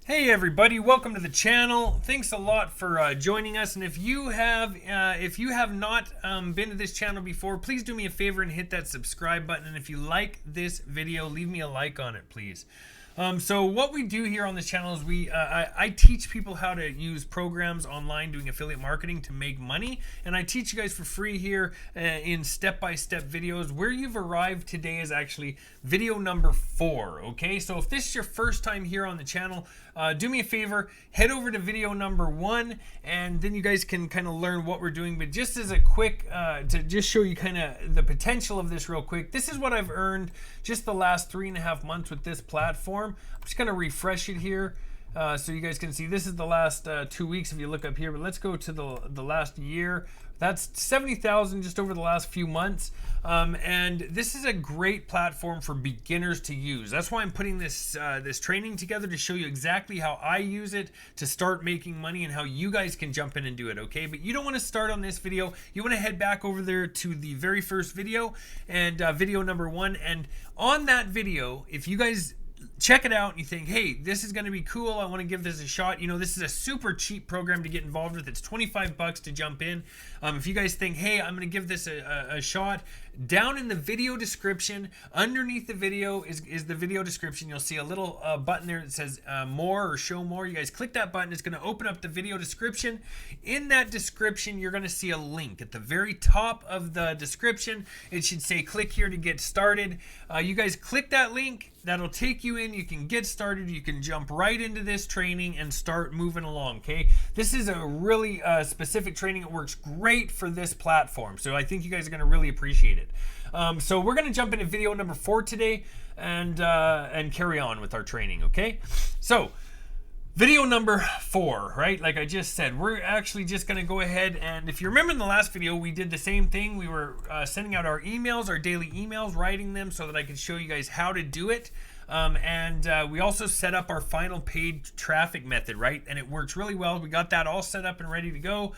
Hey everybody, welcome to the channel. Thanks a lot for joining us. And if you have not been to this channel before, please do me a favor and hit that subscribe button. And if you like this video, leave me a like on it, please. So what we do here on this channel is I teach people how to use programs online doing affiliate marketing to make money, and I teach you guys for free here in step-by-step videos. Where you've arrived today is actually video number 4. Okay, so if this is your first time here on the channel, do me a favor, head over to video number 1, and then you guys can kind of learn what we're doing. But just as a quick, to just show you kind of the potential of this real quick, this is what I've earned just the last 3.5 months with this platform. I'm just going to refresh it here so you guys can see. This is the last 2 weeks if you look up here, but let's go to the last year. That's 70,000 just over the last few months. And this is a great platform for beginners to use. That's why I'm putting this training together, to show you exactly how I use it to start making money and how you guys can jump in and do it, okay? But you don't want to start on this video. You want to head back over there to the very first video and video number 1. And on that video, if you guys check it out and you think, hey, this is going to be cool, I want to give this a shot, you know, this is a super cheap program to get involved with. It's 25 bucks to jump in. If you guys think, hey, I'm going to give this a shot, down in the video description, underneath the video is the video description. You'll see a little button there that says more or show more. You guys click that button. It's going to open up the video description. In that description, you're going to see a link at the very top of the description. It should say click here to get started. You guys click that link. That'll take you in. You can get started. You can jump right into this training and start moving along, okay? This is a really specific training. It works great for this platform, so I think you guys are going to really appreciate it. So we're going to jump into video number 4 today and carry on with our training, okay? So video number 4, right? Like I just said, we're actually just going to go ahead, and if you remember in the last video, we did the same thing. We were sending out our emails, our daily emails, writing them so that I could show you guys how to do it. We also set up our final paid traffic method, right? And it works really well. We got that all set up and ready to go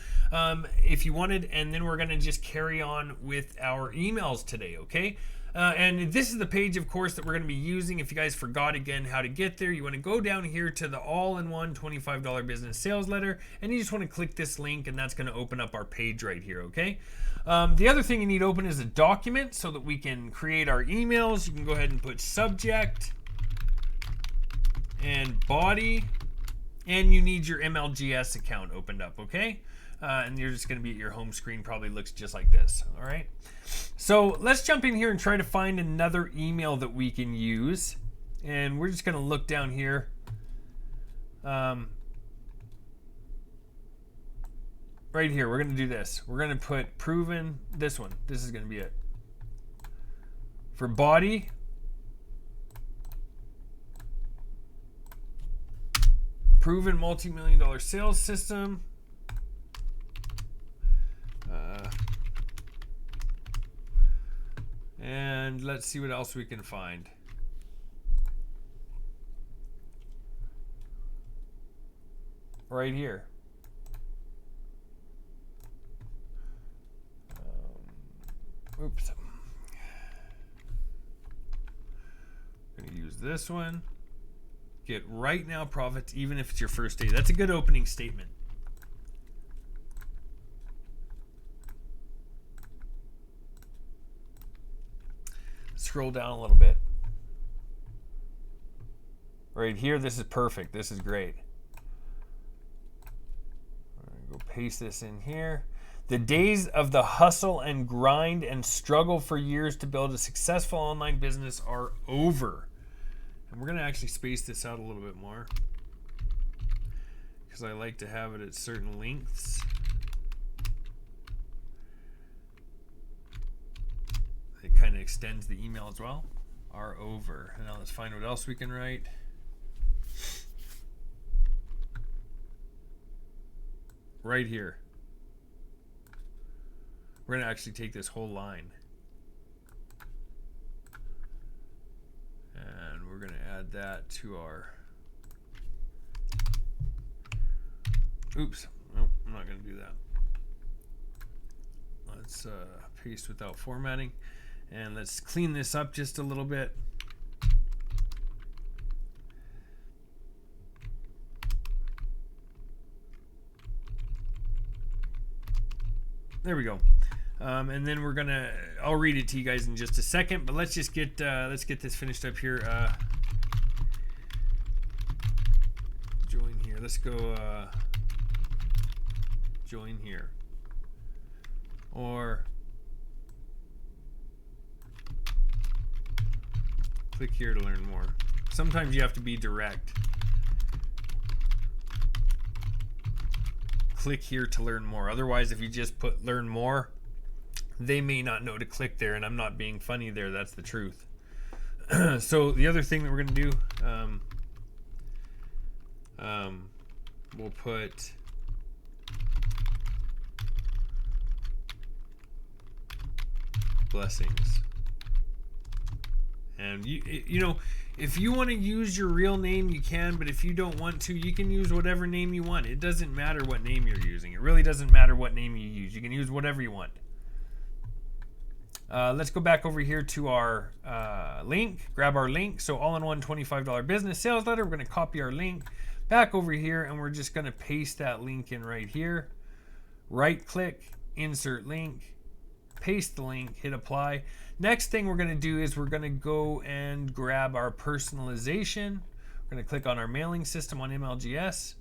if you wanted. And then we're going to just carry on with our emails today, okay? And this is the page, of course, that we're going to be using. If you guys forgot again how to get there, you want to go down here to the all-in-one $25 business sales letter, and you just want to click this link, and that's going to open up our page right here, okay? The other thing you need open is a document so that we can create our emails. You can go ahead and put subject and body, and you need your MLGS account opened up, okay? And you're just going to be at your home screen. Probably looks just like this. All right. So let's jump in here and try to find another email that we can use. And we're just going to look down here. Right here, we're going to do this. We're going to put proven, this one. This is going to be it. For body, proven multi-million-dollar sales system. And let's see what else we can find. Right here. Oops. I'm going to use this one. Get right now profits even if it's your first day. That's a good opening statement. Scroll down a little bit. Right here, this is perfect. This is great. I'm going to go paste this in here. The days of the hustle and grind and struggle for years to build a successful online business are over. And we're going to actually space this out a little bit more because I like to have it at certain lengths. It kind of extends the email as well. Are over. Now let's find what else we can write. Right here. We're going to actually take this whole line. And we're going to add that to our... Oops. Nope, I'm not going to do that. Let's paste without formatting. And let's clean this up just a little bit. There we go. And then we're gonna, I'll read it to you guys in just a second, but let's just get this finished up here. Join here. Let's go join here. Or click here to learn more. Sometimes you have to be direct. Click here to learn more. Otherwise, if you just put learn more, they may not know to click there, and I'm not being funny there. That's the truth. So the other thing that we're going to do, we'll put blessings. And you know, if you want to use your real name, you can, but if you don't want to, you can use whatever name you want. It doesn't matter what name you're using. It really doesn't matter what name you use. You can use whatever you want. Let's go back over here to our link, grab our link. So all-in-one $25 business sales letter. We're going to copy our link back over here, and we're just going to paste that link in right here. Right click, insert link, paste the link, hit apply. Next thing we're going to do is we're going to go and grab our personalization. We're going to click on our mailing system on MLGS.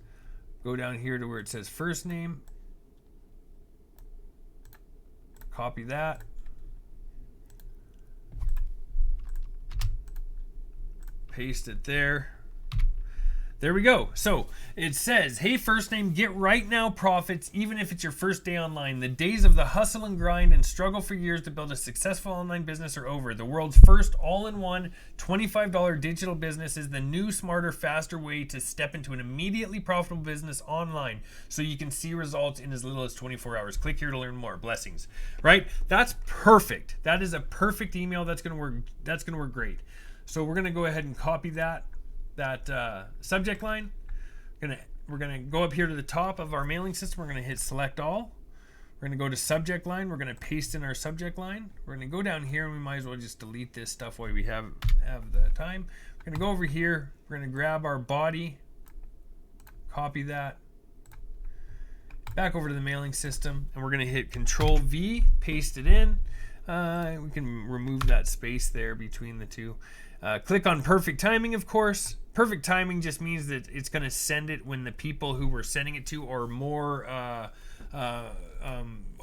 Go down here to where it says first name. Copy that. Paste it there. There we go. So it says, hey, first name, get right now profits, even if it's your first day online. The days of the hustle and grind and struggle for years to build a successful online business are over. The world's first all-in-one $25 digital business is the new, smarter, faster way to step into an immediately profitable business online so you can see results in as little as 24 hours. Click here to learn more. Blessings. Right? That's perfect. That is a perfect email. That's going to work. That's going to work great. So we're going to go ahead and copy that subject line. We're gonna go up here to the top of our mailing system. We're gonna hit select all. We're gonna go to subject line. We're gonna paste in our subject line. We're gonna go down here, and we might as well just delete this stuff while we have the time. We're gonna go over here. We're gonna grab our body, copy that back over to the mailing system, and we're gonna hit Control V, paste it in. We can remove that space there between the two. Click on perfect timing, of course. Perfect timing just means that it's going to send it when the people who we're sending it to are more,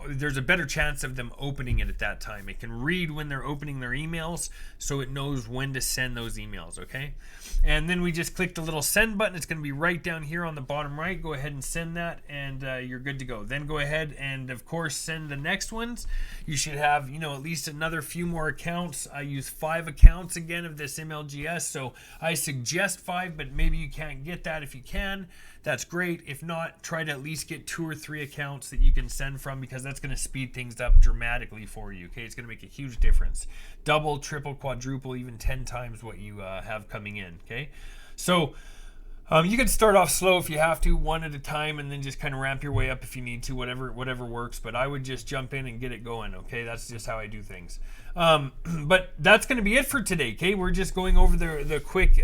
there's a better chance of them opening it at that time. It can read when they're opening their emails, so it knows when to send those emails, okay? And then we just click the little send button. It's going to be right down here on the bottom right. Go ahead and send that, and you're good to go. Then go ahead and, of course, send the next ones. You should have, you know, at least another few more accounts. I use 5 accounts again of this MLGS, so I suggest 5, but maybe you can't get that. If you can, that's great. If not, try to at least get 2 or 3 accounts that you can send from, because that's going to speed things up dramatically for you, okay? It's going to make a huge difference. Double, triple, quadruple, even 10 times what you have coming in, okay? So you can start off slow if you have to, 1 at a time, and then just kind of ramp your way up if you need to, whatever works. But I would just jump in and get it going, okay? That's just how I do things. But that's going to be it for today, okay? We're just going over the quick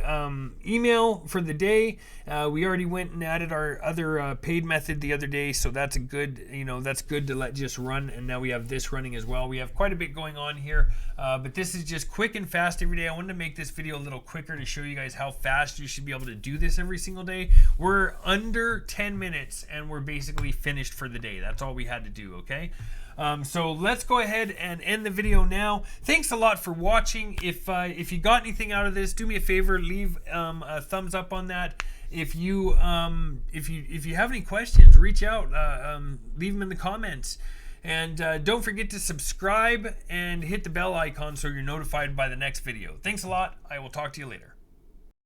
email for the day. We already went and added our other paid method the other day, so that's a good, you know, that's good to let just run. And now we have this running as well. We have quite a bit going on here, but this is just quick and fast every day. I wanted to make this video a little quicker to show you guys how fast you should be able to do this every single day. We're under 10 minutes and we're basically finished for the day. That's all we had to do, okay? So let's go ahead and end the video now. Thanks a lot for watching. If you got anything out of this, do me a favor, leave a thumbs up on that. If you have any questions, reach out, leave them in the comments, and don't forget to subscribe and hit the bell icon so you're notified by the next video. Thanks a lot. I will talk to you later.